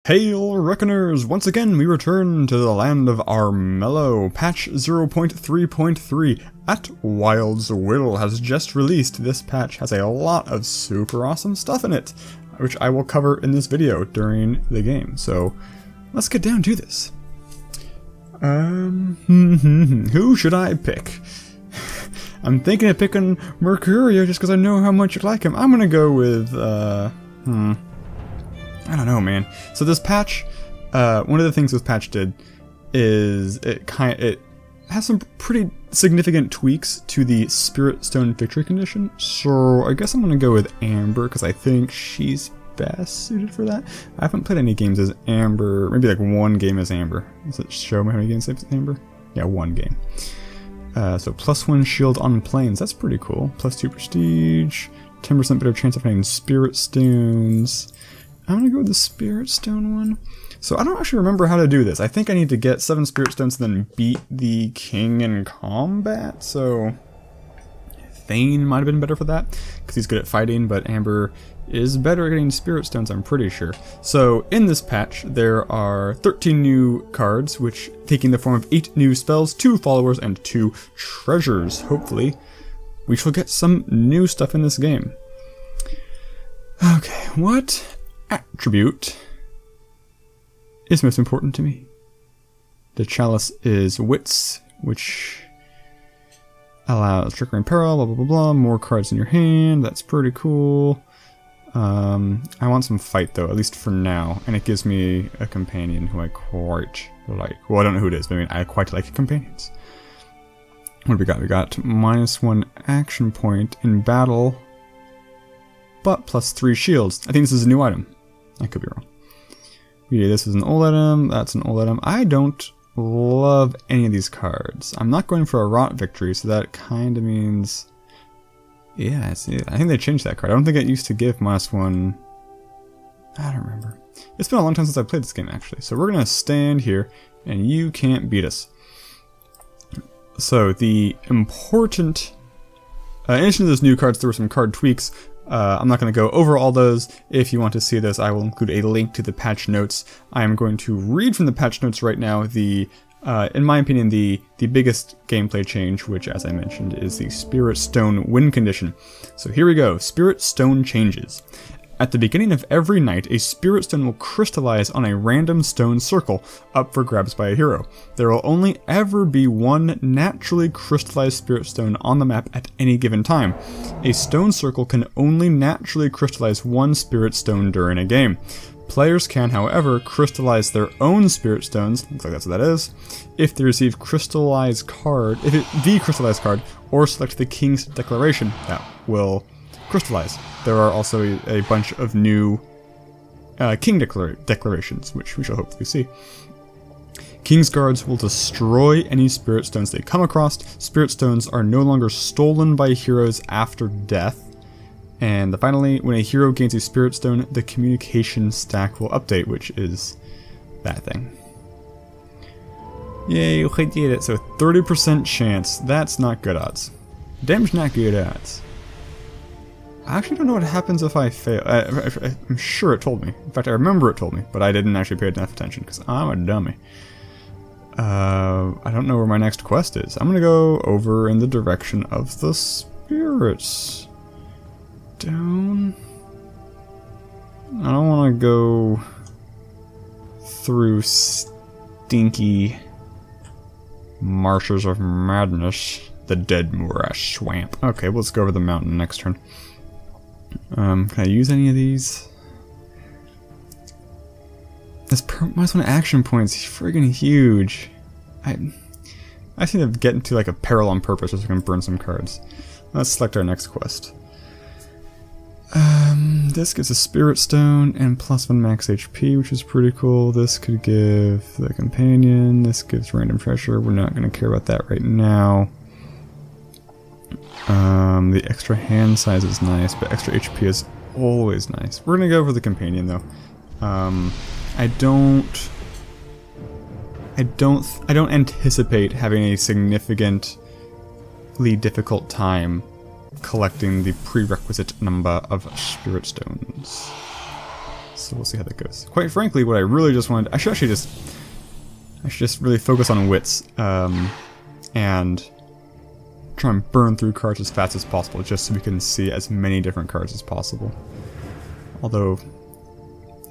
Hail Reckoners! Once again we return to the land of Armello. Patch 0.3.3 at Wyld's Wyld has just released. This patch has a lot of super awesome stuff in it, which I will cover in this video during the game. So let's get down to this. Who should I pick? I'm thinking of picking Mercurio just because I know how much you like him. I'm gonna go with, I don't know, man. So this patch, one of the things this patch did is it has some pretty significant tweaks to the Spirit Stone victory condition. So I guess I'm gonna go with Amber because I think she's best suited for that. I haven't played any games as Amber. Maybe like one game as Amber. Does it show me how many games as Amber? Yeah, one game. So +1 shield on planes. That's pretty cool. +2 prestige. 10% better chance of finding Spirit Stones. I'm gonna go with the Spirit Stone one. So I don't actually remember how to do this. I think I need to get 7 Spirit Stones and then beat the King in combat. So Thane might have been better for that because he's good at fighting, but Amber is better at getting Spirit Stones, I'm pretty sure. So in this patch, there are 13 new cards, which taking the form of 8 new spells, 2 followers, and 2 treasures. Hopefully, we shall get some new stuff in this game. Okay, what attribute is most important to me? The chalice is wits, which allows trickery and peril, blah blah blah blah, more cards in your hand, that's pretty cool. I want some fight though, at least for now, and it gives me a companion who I quite like. Well, I don't know who it is, but I mean, I quite like companions. What do we got? We got -1 action point in battle, but +3 shields. I think this is a new item. I could be wrong. Yeah, this is an old item, that's an old item. I don't love any of these cards. I'm not going for a rot victory, so that kind of means... Yeah, I think they changed that card. I don't think it used to give -1. I don't remember. It's been a long time since I played this game, actually. So we're going to stand here, and you can't beat us. So the important... in addition to those new cards, there were some card tweaks. I'm not going to go over all those. If you want to see this, I will include a link to the patch notes. I am going to read from the patch notes right now in my opinion, the biggest gameplay change, which, as I mentioned, is the Spirit Stone win condition. So here we go. Spirit Stone changes. At the beginning of every night, a Spirit Stone will crystallize on a random stone circle, up for grabs by a hero. There will only ever be one naturally crystallized Spirit Stone on the map at any given time. A stone circle can only naturally crystallize 1 Spirit Stone during a game. Players can, however, crystallize their own Spirit Stones, looks like that's what that is, if they receive the crystallized card, or select the King's Declaration that will crystallize. There are also a bunch of new King Declarations, which we shall hopefully see. King's Guards will destroy any Spirit Stones they come across. Spirit Stones are no longer stolen by heroes after death. And finally, when a hero gains a Spirit Stone, the communication stack will update, which is that thing. Yay, we did it. So 30% chance. That's not good odds. Damn's not good odds. I actually don't know what happens if I fail. I'm sure it told me. In fact, I remember it told me, but I didn't actually pay enough attention because I'm a dummy. I don't know where my next quest is. I'm going to go over in the direction of the spirits. Down. I don't want to go through stinky marshes of madness, the dead morass swamp. Okay, let's go over the mountain next turn. Can I use any of these? This -1 action points is friggin' huge. I just need to get into like a peril on purpose so I can burn some cards. Let's select our next quest. This gives a Spirit Stone and +1 max HP, which is pretty cool. This could give the companion. This gives random treasure. We're not going to care about that right now. The extra hand size is nice, but extra HP is always nice. We're going to go for the companion though. I don't anticipate having a significantly difficult time collecting the prerequisite number of Spirit Stones. so we'll see how that goes. Quite frankly, what I really just wanted, I should just really focus on wits, and try and burn through cards as fast as possible, just so we can see as many different cards as possible. Although,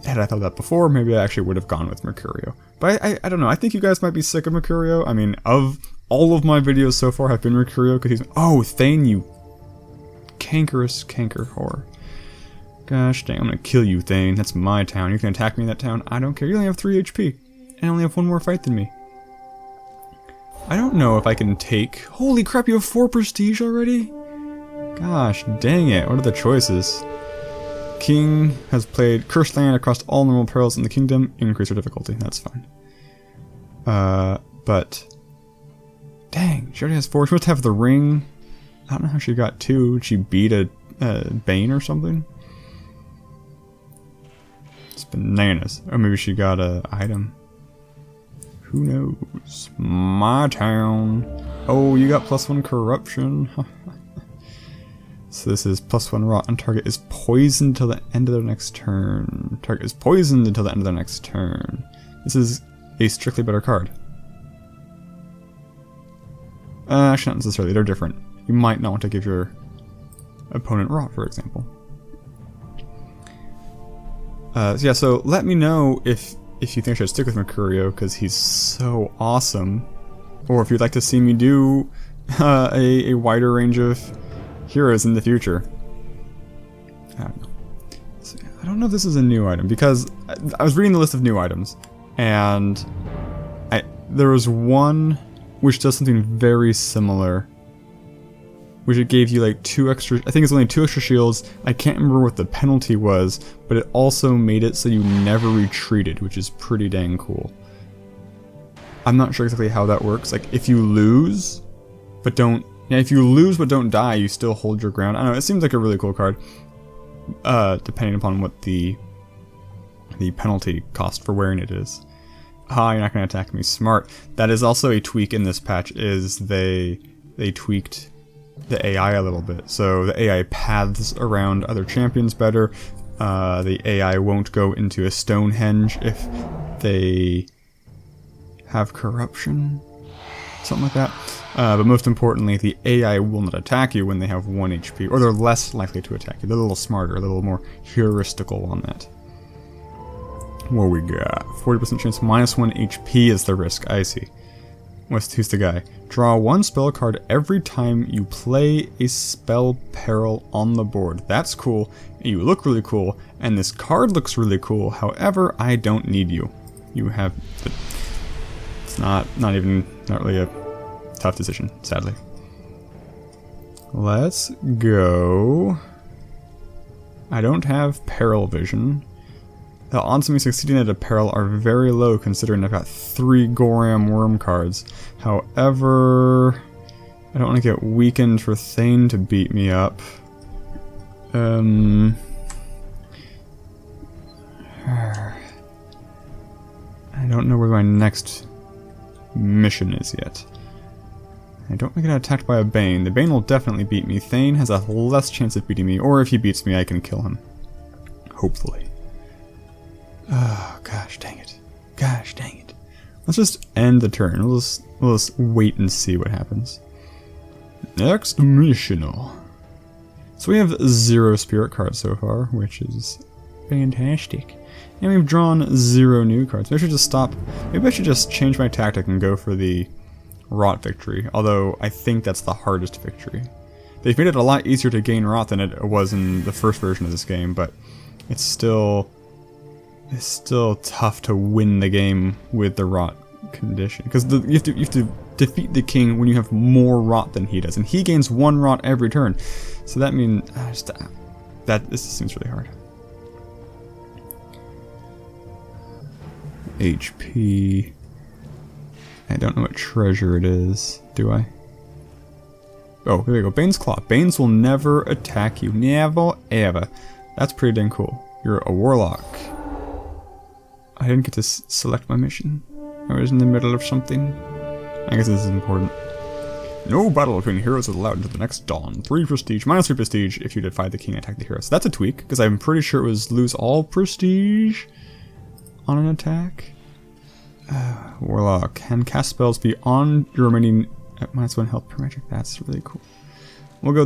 had I thought that before, maybe I actually would have gone with Mercurio. But I don't know, I think you guys might be sick of Mercurio. I mean, of all of my videos so far have been Mercurio, because he's, oh, Thane, you cankerous canker whore. Gosh dang, I'm gonna kill you, Thane. That's my town. You can attack me in that town. I don't care. You only have 3 HP. And only have 1 more fight than me. I don't know if I can take... Holy crap, you have 4 prestige already? Gosh dang it. What are the choices? King has played Cursed Land across all normal perils in the kingdom. Increase your difficulty. That's fine. But... Dang, she already has 4. She must have the ring. I don't know how she got 2. Did she beat a Bane or something? It's bananas. Or maybe she got a item. Who knows? My town. Oh, you got +1 corruption. So this is +1 rot, and target is poisoned till the end of their next turn. Target is poisoned until the end of their next turn. This is a strictly better card. Actually, not necessarily. They're different. You might not want to give your opponent rot, for example. Yeah, so let me know if you think I should stick with Mercurio, because he's so awesome. Or if you'd like to see me do a wider range of heroes in the future. I don't know. So, I don't know if this is a new item, because I was reading the list of new items, and there was one which does something very similar, which it gave you like 2 extra, I think it's only 2 extra shields. I can't remember what the penalty was, but it also made it so you never retreated, which is pretty dang cool. I'm not sure exactly how that works. Like, if you lose, but don't, yeah, if you lose but don't die, you still hold your ground. I don't know, it seems like a really cool card, depending upon what the penalty cost for wearing it is. Ah, you're not going to attack me. Smart. That is also a tweak in this patch, is they tweaked the AI a little bit. So the AI paths around other champions better. The AI won't go into a Stonehenge if they have corruption. Something like that. But most importantly, the AI will not attack you when they have 1 HP. Or they're less likely to attack you. They're a little smarter, a little more heuristical on that. What we got? 40% chance, -1 HP is the risk. I see. Who's the guy? Draw 1 spell card every time you play a spell peril on the board. That's cool. You look really cool, and this card looks really cool. However, I don't need you. You have... It's not really a tough decision, sadly. Let's go... I don't have peril vision. The odds of me succeeding at a peril are very low, considering I've got 3 Goram Worm cards. However, I don't want to get weakened for Thane to beat me up. I don't know where my next mission is yet. I don't want to get attacked by a Bane. The Bane will definitely beat me. Thane has a less chance of beating me, or if he beats me, I can kill him. Hopefully. Oh, gosh dang it. Gosh dang it. Let's just end the turn. We'll just wait and see what happens. Next missional. So we have 0 spirit cards so far, which is fantastic. And we've drawn 0 new cards. Maybe I should just stop. Maybe I should just change my tactic and go for the Rot victory. Although I think that's the hardest victory. They've made it a lot easier to gain Rot than it was in the first version of this game, but it's still tough to win the game with the Rot condition, because you have to defeat the king when you have more Rot than he does, and he gains 1 Rot every turn. So that means this seems really hard. HP. I don't know what treasure it is, do I? Oh, here we go. Bane's Claw. Banes will never attack you. Never, ever. That's pretty dang cool. You're a warlock. I didn't get to select my mission. I was in the middle of something. I guess this is important. No battle between heroes is allowed until the next dawn. 3 prestige, minus 3 prestige if you defy the king and attack the hero. So that's a tweak, because I'm pretty sure it was lose all prestige on an attack. Warlock can cast spells beyond your remaining at -1 health per magic. That's really cool. We'll go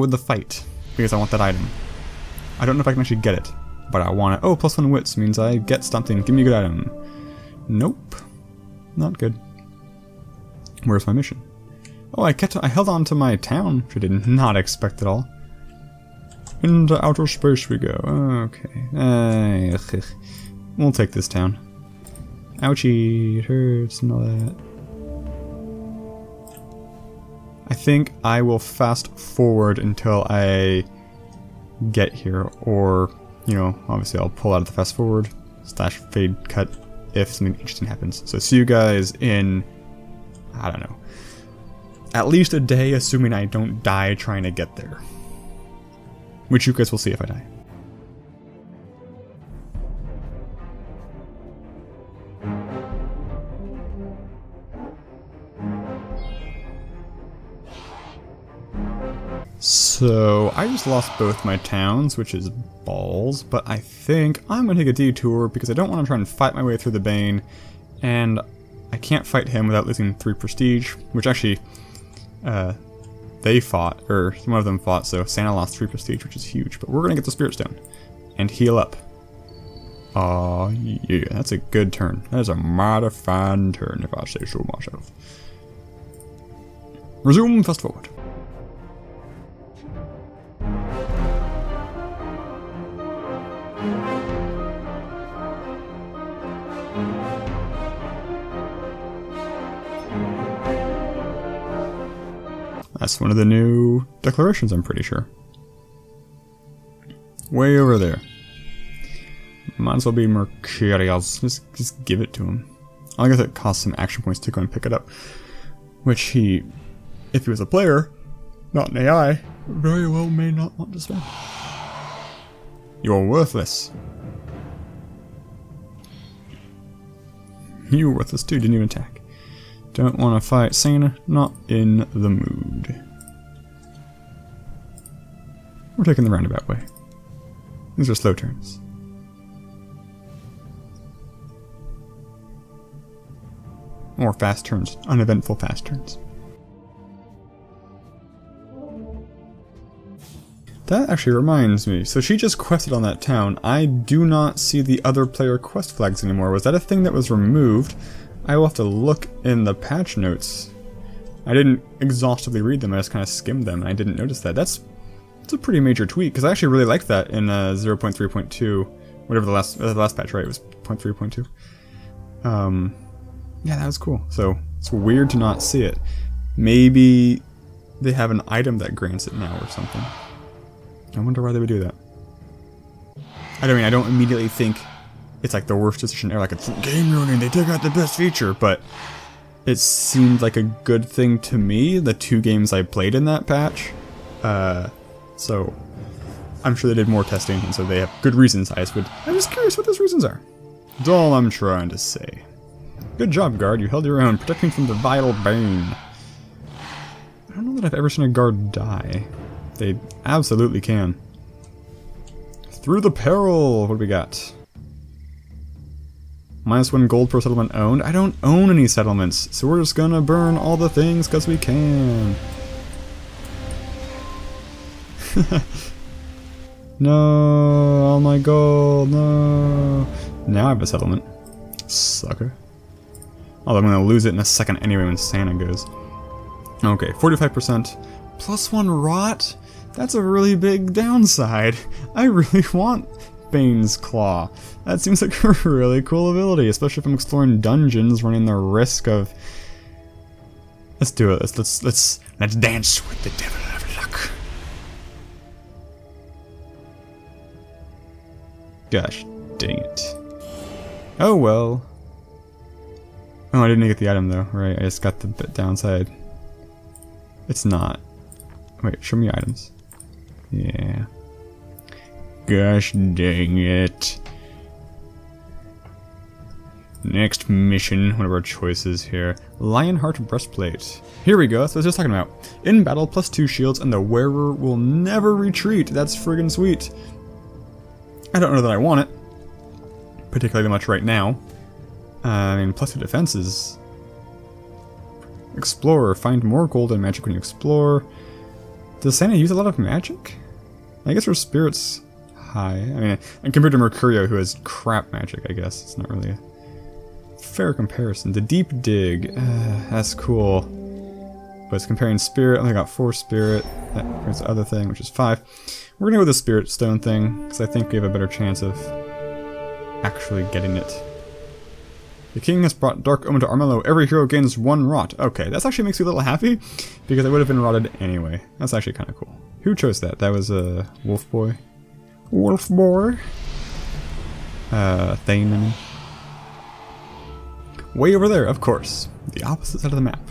with the fight because I want that item. I don't know if I can actually get it, but I want it. Oh, +1 wits means I get something. Give me a good item. Nope, not good. Where's my mission? Oh, I held on to my town, which I did not expect at all. Into outer space we go. Okay. We'll take this town. Ouchie, it hurts and all that. I think I will fast forward until I get here, or, you know, obviously I'll pull out of the fast forward / fade cut if something interesting happens. So see you guys in, I don't know, at least a day, assuming I don't die trying to get there. Which you guys will see if I die. So, I just lost both my towns, which is balls, but I think I'm going to take a detour because I don't want to try and fight my way through the Bane, and I can't fight him without losing 3 prestige, which actually, they fought, or one of them fought, so Santa lost 3 prestige, which is huge, but we're going to get the Spirit Stone and heal up. Aw, yeah, that's a good turn. That is a mighty fine turn, if I say so myself. Resume fast forward. That's one of the new declarations, I'm pretty sure. Way over there. Might as well be Mercurials. Just give it to him. I guess it costs some action points to go and pick it up. Which he, if he was a player, not an AI, very well may not want to spend. You're worthless. You were worthless too, didn't even attack. Don't want to fight Santa, not in the mood. We're taking the roundabout way. These are slow turns. Or fast turns, uneventful fast turns. That actually reminds me, so she just quested on that town. I do not see the other player quest flags anymore. Was that a thing that was removed? I will have to look in the patch notes. I didn't exhaustively read them, I just kind of skimmed them, and I didn't notice that. That's a pretty major tweak, because I actually really liked that in 0.3.2, whatever the last patch, right? It was 0.3.2. Yeah, that was cool. So, it's weird to not see it. Maybe they have an item that grants it now or something. I wonder why they would do that. I don't immediately think it's like the worst decision ever, like it's game ruining, they took out the best feature, but it seemed like a good thing to me, the 2 games I played in that patch. So I'm sure they did more testing, and so they have good reasons. I'm just curious what those reasons are. That's all I'm trying to say. Good job, guard, you held your own, protecting from the vile Bane. I don't know that I've ever seen a guard die. They absolutely can. Through the peril, what do we got? -1 gold per settlement owned. I don't own any settlements, so we're just gonna burn all the things because we can. No, all my gold, no. Now I have a settlement. Sucker. Although I'm gonna lose it in a second anyway when Santa goes. Okay, 45%. +1 rot? That's a really big downside. I really want Bane's Claw. That seems like a really cool ability, especially if I'm exploring dungeons, running the risk of... Let's do it. Let's dance with the devil of luck. Gosh, dang it. Oh well. Oh, I didn't get the item though, right? I just got the downside. It's not. Wait, show me items. Yeah. Gosh dang it. Next mission, one of our choices here. Lionheart Breastplate. Here we go, that's what I was just talking about. In battle, +2 shields, and the wearer will never retreat. That's friggin' sweet. I don't know that I want it particularly much right now. I mean, +2 defenses. Explorer, find more gold and magic when you explore. Does Santa use a lot of magic? I guess her spirit's high. I mean, and compared to Mercurio, who has crap magic, I guess it's not really a fair comparison. The Deep Dig, that's cool. But it's comparing spirit. I only got 4 spirit. That compares the other thing, which is 5. We're gonna go with the spirit stone thing because I think we have a better chance of actually getting it. The king has brought Dark Omen to Armello. Every hero gains 1 rot. Okay, that actually makes me a little happy because I would have been rotted anyway. That's actually kind of cool. Who chose that? That was a Wolf Boy. Wolf Boy. Thane. Way over there, of course. The opposite side of the map.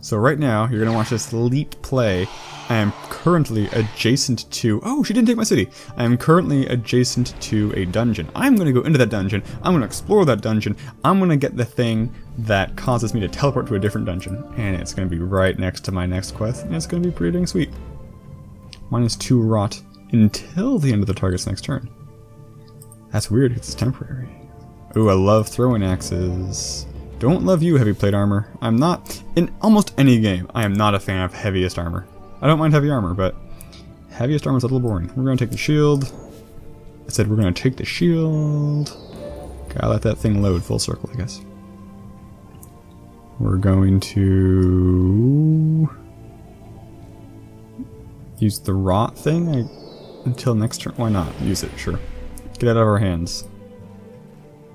So right now, you're gonna watch this elite play. I am currently adjacent to... Oh, she didn't take my city. I am currently adjacent to a dungeon. I'm going to go into that dungeon. I'm going to explore that dungeon. I'm going to get the thing that causes me to teleport to a different dungeon. And it's going to be right next to my next quest. And it's going to be pretty dang sweet. -2 rot until the end of the target's next turn. That's weird. It's temporary. Ooh, I love throwing axes. Don't love you, heavy plate armor. I'm not... In almost any game, I am not a fan of heaviest armor. I don't mind heavy armor, but heaviest armor is a little boring. We're going to take the shield. I said we're going to take the shield. Gotta let that thing load full circle, I guess. We're going to use the rot thing until next turn. Why not? Use it, sure. Get it out of our hands.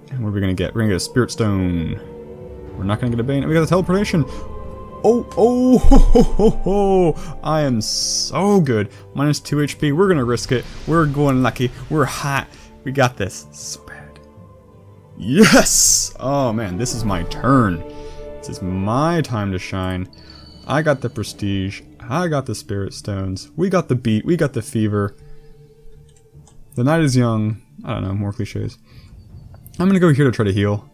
And what are we going to get? We're going to get a spirit stone. We're not going to get a bane. We got a teleportation. Oh, ho, ho, ho, ho. I am so good. -2 HP. We're going to risk it. We're going lucky. We're hot. We got this. So bad. Yes! Oh, man. This is my turn. This is my time to shine. I got the prestige. I got the spirit stones. We got the beat. We got the fever. The night is young. I don't know. More cliches. I'm going to go here to try to heal.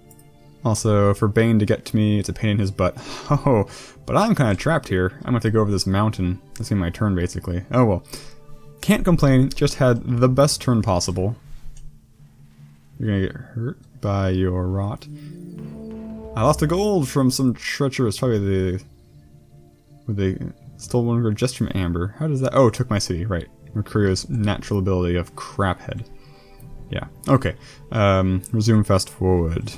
Also, for Bane to get to me, it's a pain in his butt. Oh, but I'm kind of trapped here. I'm going to have to go over this mountain. That's going to be my turn, basically. Oh, well. Can't complain. Just had the best turn possible. You're going to get hurt by your rot. I lost a gold from some treacherous, probably they stole one of just from Amber. How does that... Oh, took my city, right. Mercurio's natural ability of Craphead. Yeah, okay. Resume fast forward.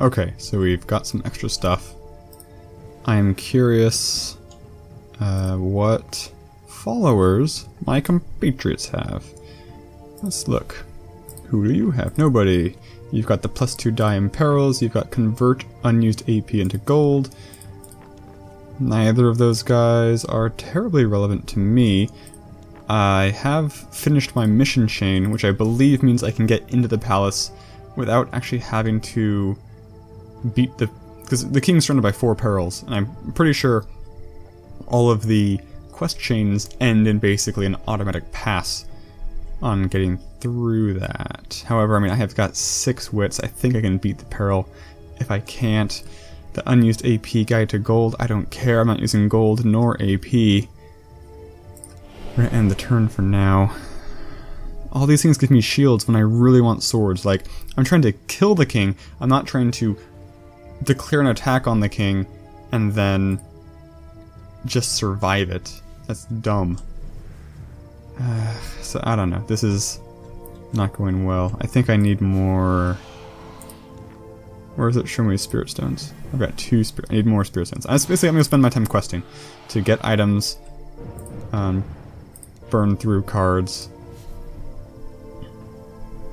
Okay, so we've got some extra stuff. I'm curious what followers my compatriots have. Let's look. Who do you have? Nobody. You've got the +2 die in perils. You've got convert unused AP into gold. Neither of those guys are terribly relevant to me. I have finished my mission chain, which I believe means I can get into the palace without actually having to beat the... Because the king's surrounded by 4 perils, and I'm pretty sure all of the quest chains end in basically an automatic pass on getting through that. However, I mean, I have got 6 wits. I think I can beat the peril. If I can't, the unused AP guide to gold, I don't care. I'm not using gold nor AP. We're gonna end the turn for now. All these things give me shields when I really want swords. Like, I'm trying to kill the king. I'm not trying to declare an attack on the king and then just survive it. That's dumb. So I don't know. This is not going well. I think I need more... Where is it? Show me spirit stones. I've got 2 spirit... I need more spirit stones. Basically, I'm going to spend my time questing to get items, burn through cards.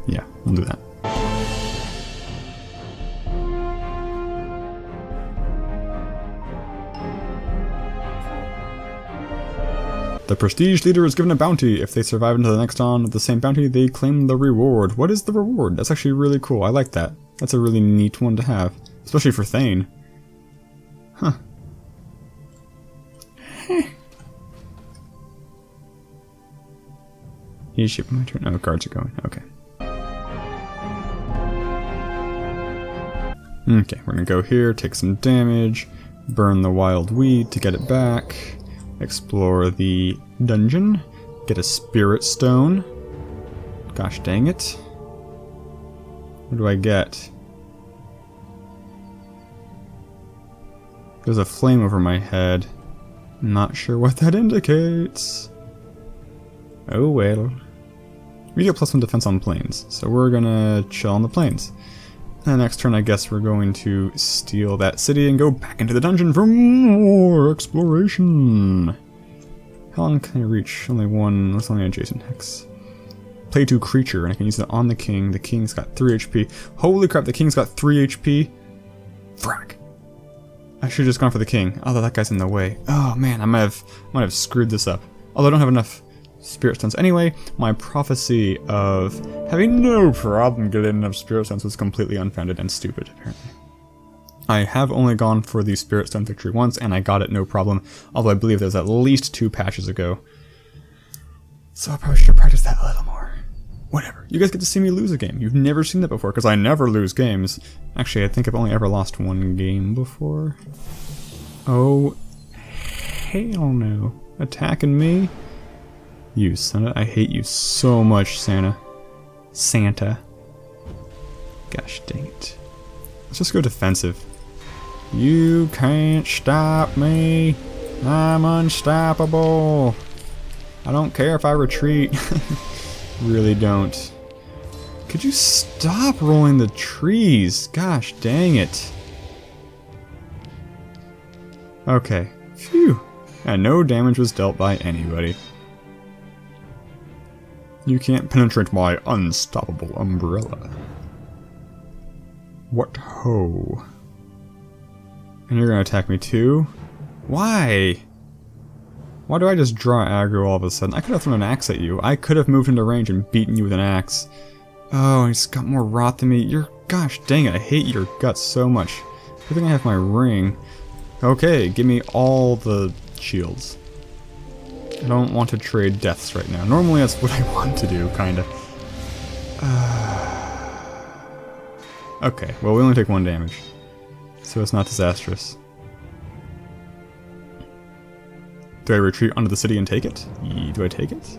Yeah, we'll do that. The prestige leader is given a bounty. If they survive into the next on of the same bounty, they claim the reward. What is the reward? That's actually really cool. I like that. That's a really neat one to have. Especially for Thane. Huh. He's shipping my turn. Oh, cards are going. Okay. Okay, we're gonna go here, take some damage, burn the wild weed to get it back, explore the dungeon, get a spirit stone. Gosh dang it. What do I get? There's a flame over my head. Not sure what that indicates. Oh well. We get +1 defense on planes, so we're gonna chill on the planes. And next turn I guess we're going to steal that city and go back into the dungeon for more exploration. How long can I reach? Only one, that's only an adjacent hex. Play to creature, and I can use it on the king. The king's got 3 HP. Holy crap, the king's got 3 HP. Frack. I should have just gone for the king, although that guy's in the way. Oh man, I might have screwed this up. Although I don't have enough spirit stones. Anyway, my prophecy of having no problem getting enough spirit stones was completely unfounded and stupid, apparently. I have only gone for the spirit stone victory once, and I got it no problem, although I believe that was at least 2 patches ago. So I probably should have practiced that a little more. Whatever. You guys get to see me lose a game. You've never seen that before, because I never lose games. Actually, I think I've only ever lost 1 game before. Oh, hell no. Attacking me? You son of... I hate you so much, Santa. Santa. Gosh dang it. Let's just go defensive. You can't stop me. I'm unstoppable. I don't care if I retreat. Really don't. Could you stop rolling the trees? Gosh dang it. Okay. Phew. And no damage was dealt by anybody. You can't penetrate my unstoppable umbrella. What ho? And you're gonna attack me too? Why? Why do I just draw aggro all of a sudden? I could have thrown an axe at you. I could have moved into range and beaten you with an axe. Oh, he's got more rot than me. You're... Gosh dang it, I hate your guts so much. I think I have my ring. Okay, give me all the shields. I don't want to trade deaths right now. Normally that's what I want to do, kinda. Okay, well we only take 1 damage. So it's not disastrous. Do I retreat onto the city and take it? Do I take it?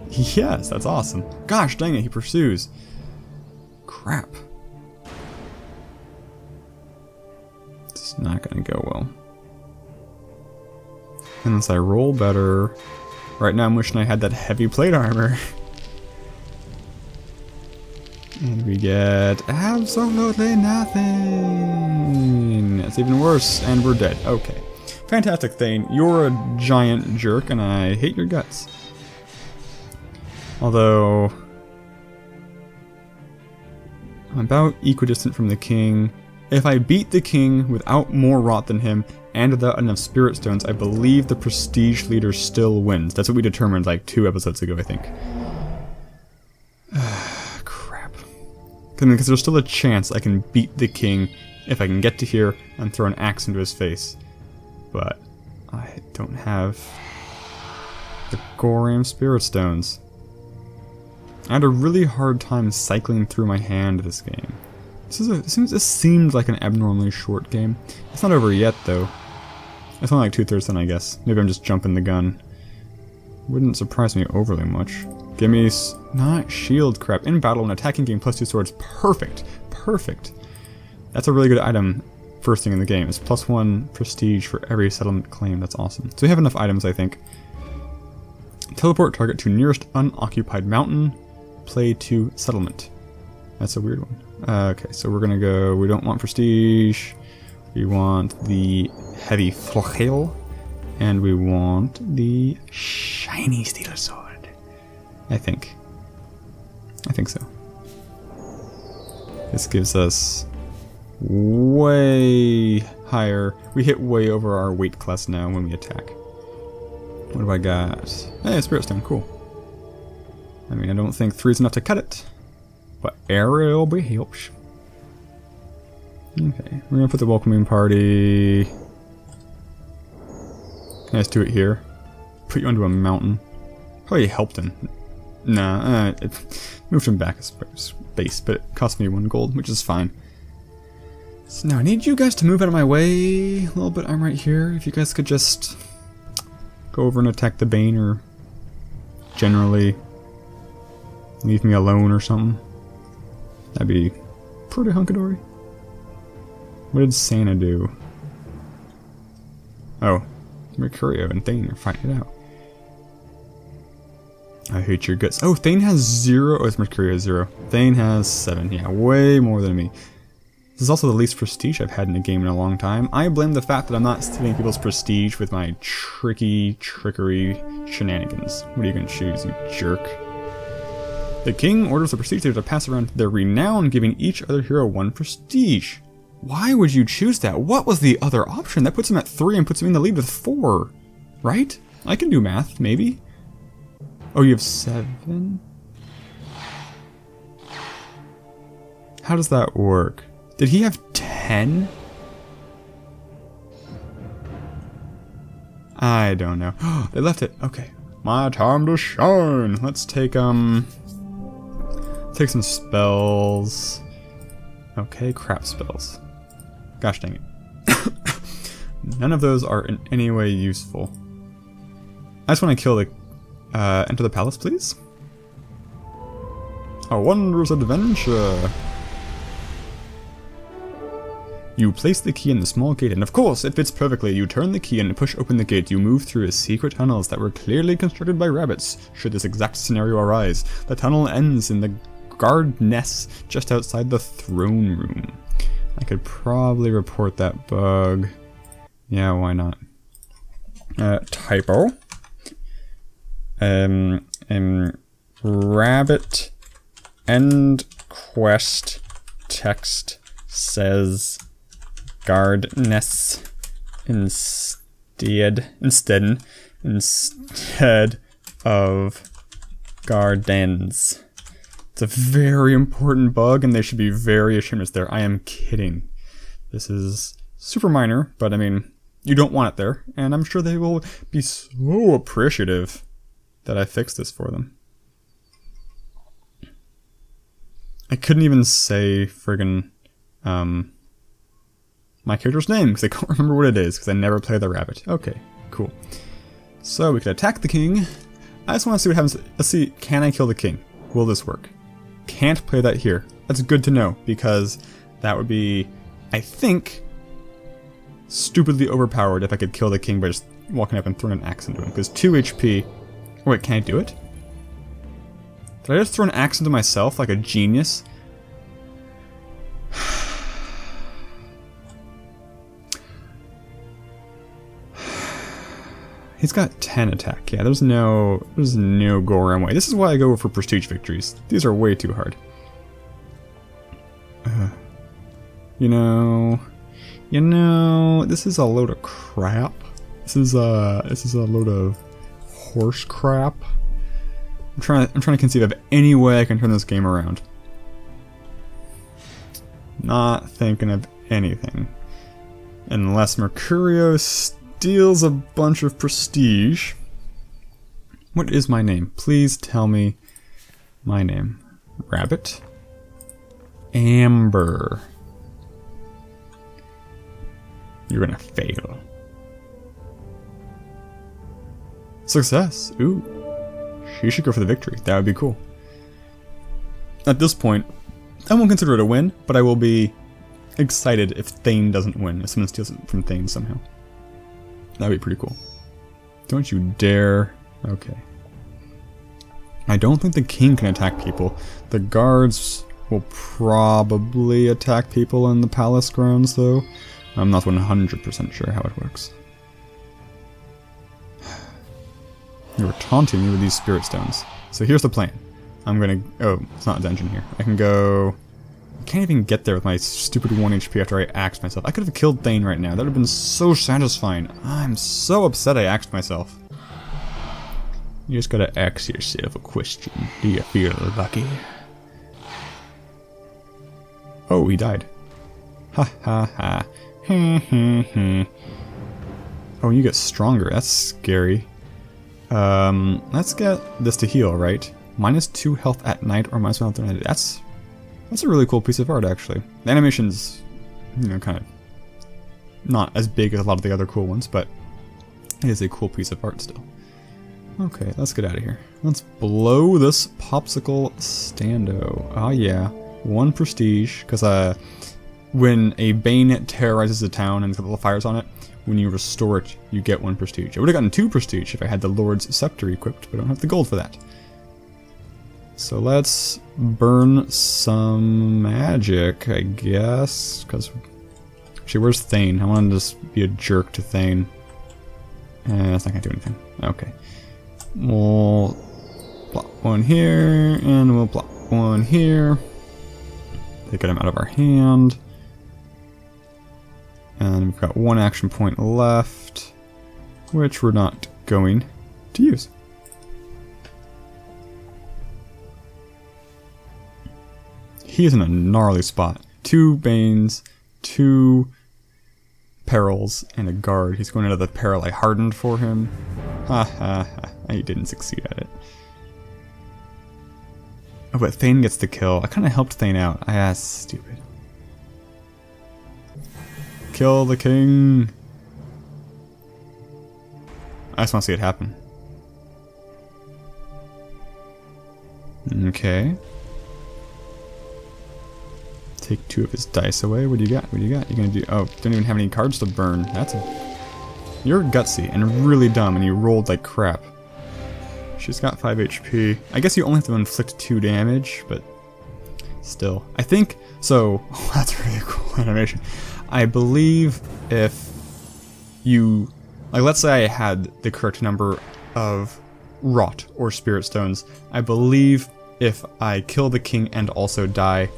Yes, that's awesome. Gosh dang it, he pursues. Crap. It's not gonna go well. Unless I roll better. Right now I'm wishing I had that heavy plate armor. And we get absolutely nothing. It's even worse, and we're dead. Okay. Fantastic, Thane. You're a giant jerk, and I hate your guts. Although... I'm about equidistant from the king. If I beat the king without more rot than him, and without enough spirit stones, I believe the prestige leader still wins. That's what we determined like 2 episodes ago, I think. Crap. Because there's still a chance I can beat the king if I can get to here and throw an axe into his face. But I don't have the Goram Spirit Stones. I had a really hard time cycling through my hand this game. This seemed like an abnormally short game. It's not over yet, though. It's only like 2/3 done, I guess. Maybe I'm just jumping the gun. Wouldn't surprise me overly much. Give me... not shield crap. In battle, an attacking game +2 swords. Perfect. Perfect. That's a really good item. First thing in the game. It's +1 prestige for every settlement claim. That's awesome. So we have enough items, I think. Teleport target to nearest unoccupied mountain. Play to settlement. That's a weird one. Okay, so we're gonna go... we don't want prestige. We want the heavy flagel. And we want the shiny steel sword. I think so. This gives us way higher. We hit way over our weight class now when we attack. What do I got? Hey, Spirit Stone, cool. I mean, I don't think 3 is enough to cut it, but aerial helps. Okay, we're gonna put the welcoming party Let's do it here. Put you onto a mountain. Probably helped him. Nah, it moved him back a space, but it cost me 1 gold, which is fine. So now I need you guys to move out of my way a little bit. I'm right here. If you guys could just go over and attack the Bane, or generally leave me alone or something. That'd be pretty hunky-dory. What did Santa do? Oh, Mercurio and Thane are fighting it out. I hate your guts. Oh, Thane has 0. Oh, it's Mercurio 0. Thane has 7. Yeah, way more than me. This is also the least prestige I've had in a game in a long time. I blame the fact that I'm not stealing people's prestige with my trickery shenanigans. What are you going to choose, you jerk? The king orders the prestige to pass around their renown, giving each other hero 1 prestige. Why would you choose that? What was the other option? That puts him at 3 and puts him in the lead with 4. Right? I can do math, maybe. Oh, you have 7? How does that work? Did he have 10? I don't know. They left it. Okay. My time to shine. Let's take some spells. Okay, crap spells. Gosh dang it. None of those are in any way useful. I just want to kill the enter the palace, please. A wondrous adventure. You place the key in the small gate, and of course, it fits perfectly. You turn the key and push open the gate. You move through secret tunnels that were clearly constructed by rabbits, should this exact scenario arise. The tunnel ends in the guard nest just outside the throne room. I could probably report that bug. Yeah, why not? Typo. Rabbit end quest text says guardness instead of gardens. It's a very important bug, and they should be very ashamed it's there. I am kidding. This is super minor, but I mean, you don't want it there, and I'm sure they will be so appreciative that I fixed this for them. I couldn't even say friggin' my character's name because I can't remember what it is because I never play the rabbit. Okay, cool. So we can attack the king. I just want to see what happens. Let's see, can I kill the king? Will this work? Can't play that here. That's good to know because that would be, I think, stupidly overpowered if I could kill the king by just walking up and throwing an axe into him. Because 2 HP... Wait, can I do it? Did I just throw an axe into myself like a genius? He's got 10 attack. Yeah, there's no go around way. This is why I go for prestige victories. These are way too hard. You know, this is a load of crap. This is a load of horse crap. I'm trying to conceive of any way I can turn this game around. Not thinking of anything. Unless Mercurio steals a bunch of prestige. What is my name? Please tell me my name. Rabbit? Amber. You're gonna fail. Success. Ooh. She should go for the victory. That would be cool. At this point, I won't consider it a win, but I will be excited if Thane doesn't win, if someone steals it from Thane somehow. That'd be pretty cool. Don't you dare. Okay. I don't think the king can attack people. The guards will probably attack people in the palace grounds, though. I'm not 100% sure how it works. You were taunting me with these spirit stones. So here's the plan. I'm gonna... Oh, it's not a dungeon here. I can go... I can't even get there with my stupid 1 HP after I axed myself. I could have killed Thane right now. That would have been so satisfying. I'm so upset I axed myself. You just gotta ask yourself a question. Do you feel lucky? Oh, he died. Ha ha ha. Oh, you get stronger. That's scary. Let's get this to heal, right? -2 health at night or -1 health at night. That's a really cool piece of art, actually. The animation's, you know, kind of not as big as a lot of the other cool ones, but it is a cool piece of art still. Okay, let's get out of here. Let's blow this popsicle stando. Oh yeah, 1 prestige, because when a Bane terrorizes a town and there's a couple of fires on it, when you restore it, you get 1 prestige. I would have gotten 2 prestige if I had the Lord's Scepter equipped, but I don't have the gold for that. So let's burn some magic, I guess, because... Actually, where's Thane? I want to just be a jerk to Thane. That's not going to do anything. Okay. We'll plop 1 here, and we'll plop 1 here. To get him out of our hand. And we've got 1 action point left, which we're not going to use. He is in a gnarly spot. 2 Banes, 2 Perils, and a guard. He's going into the peril I hardened for him. Ha ha ha. He didn't succeed at it. Oh, but Thane gets the kill. I kind of helped Thane out. That's stupid. Kill the king. I just want to see it happen. Okay. Take 2 of his dice away. What do you got? What do you got? You're gonna do... Oh, don't even have any cards to burn. That's a... You're gutsy and really dumb, and you rolled like crap. She's got 5 HP. I guess you only have to inflict 2 damage, but still. I think... So, oh, that's a really cool animation. I believe if you... Like, let's say I had the correct number of Rot or Spirit Stones. I believe if I kill the king and also die,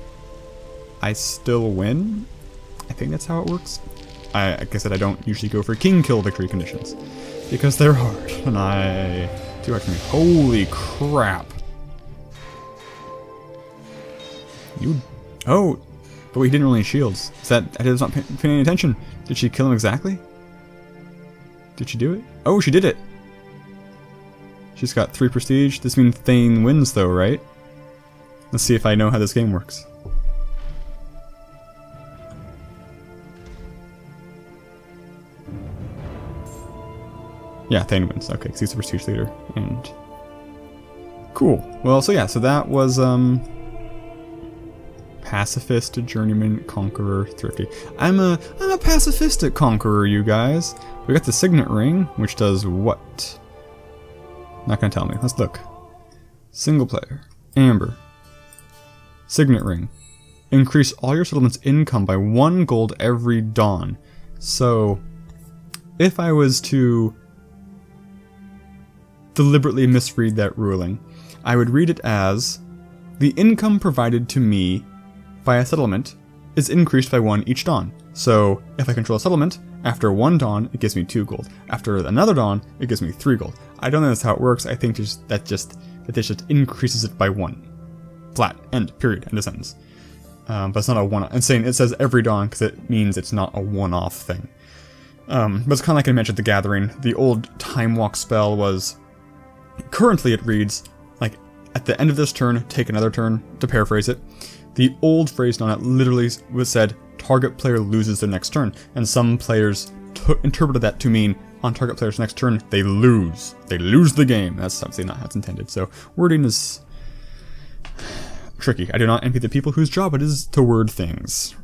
I still win. I think that's how it works. Like I said, I don't usually go for king kill victory conditions because they're hard, and I do actually. Holy crap! You. Oh, but we didn't roll any shields. Is that I was not paying any attention? Did she kill him exactly? Did she do it? Oh, she did it. She's got 3 prestige. This means Thane wins, though, right? Let's see if I know how this game works. Yeah, Thane wins. Okay, because he's the prestige leader. And cool. Well, so yeah, so that was pacifist, journeyman, conqueror, thrifty. I'm a pacifistic conqueror, you guys. We got the signet ring, which does what? Not gonna tell me. Let's look. Single player, amber, signet ring. Increase all your settlements' income by 1 gold every dawn. So, if I was to deliberately misread that ruling, I would read it as the income provided to me by a settlement is increased by 1 each dawn. So if I control a settlement, after 1 dawn it gives me 2 gold. After another dawn it gives me 3 gold. I don't know that's how it works. I think that just increases it by 1. Flat. End. Period. End of sentence. But it's not a one. And saying it says every dawn because it means it's not a one-off thing. But it's kind of like I mentioned the Gathering. The old Time Walk spell was... Currently it reads, like, at the end of this turn, take another turn, to paraphrase it. The old phrase on it literally was said, target player loses their next turn. And some players interpreted that to mean, on target player's next turn, they lose. They lose the game. That's obviously not how it's intended. So, wording is tricky. I do not envy the people whose job it is to word things.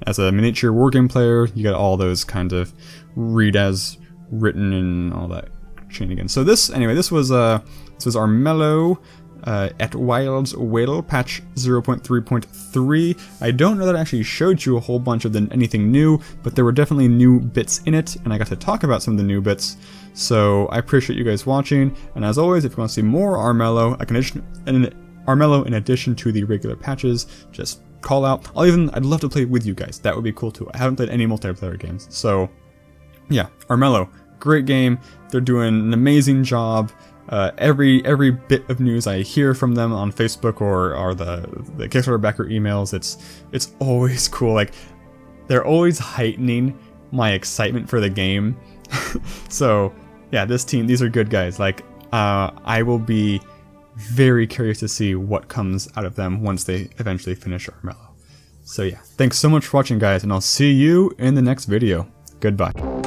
As a miniature wargame player, you got all those kind of read as written and all that shenanigans. So this was Armello at Wyld's Whale patch 0.3.3. I don't know that I actually showed you a whole bunch of anything new, but there were definitely new bits in it, and I got to talk about some of the new bits. So I appreciate you guys watching, and as always, if you want to see more Armello, Armello in addition to the regular patches, just call out. I'd love to play with you guys. That would be cool too. I haven't played any multiplayer games, so yeah, Armello. Great game. They're doing an amazing job. Every bit of news I hear from them on Facebook or the Kickstarter backer emails, it's always cool. Like, they're always heightening my excitement for the game. So yeah, this team, these are good guys. Like, I will be very curious to see what comes out of them once they eventually finish Armello. So yeah, thanks so much for watching, guys, and I'll see you in the next video. Goodbye.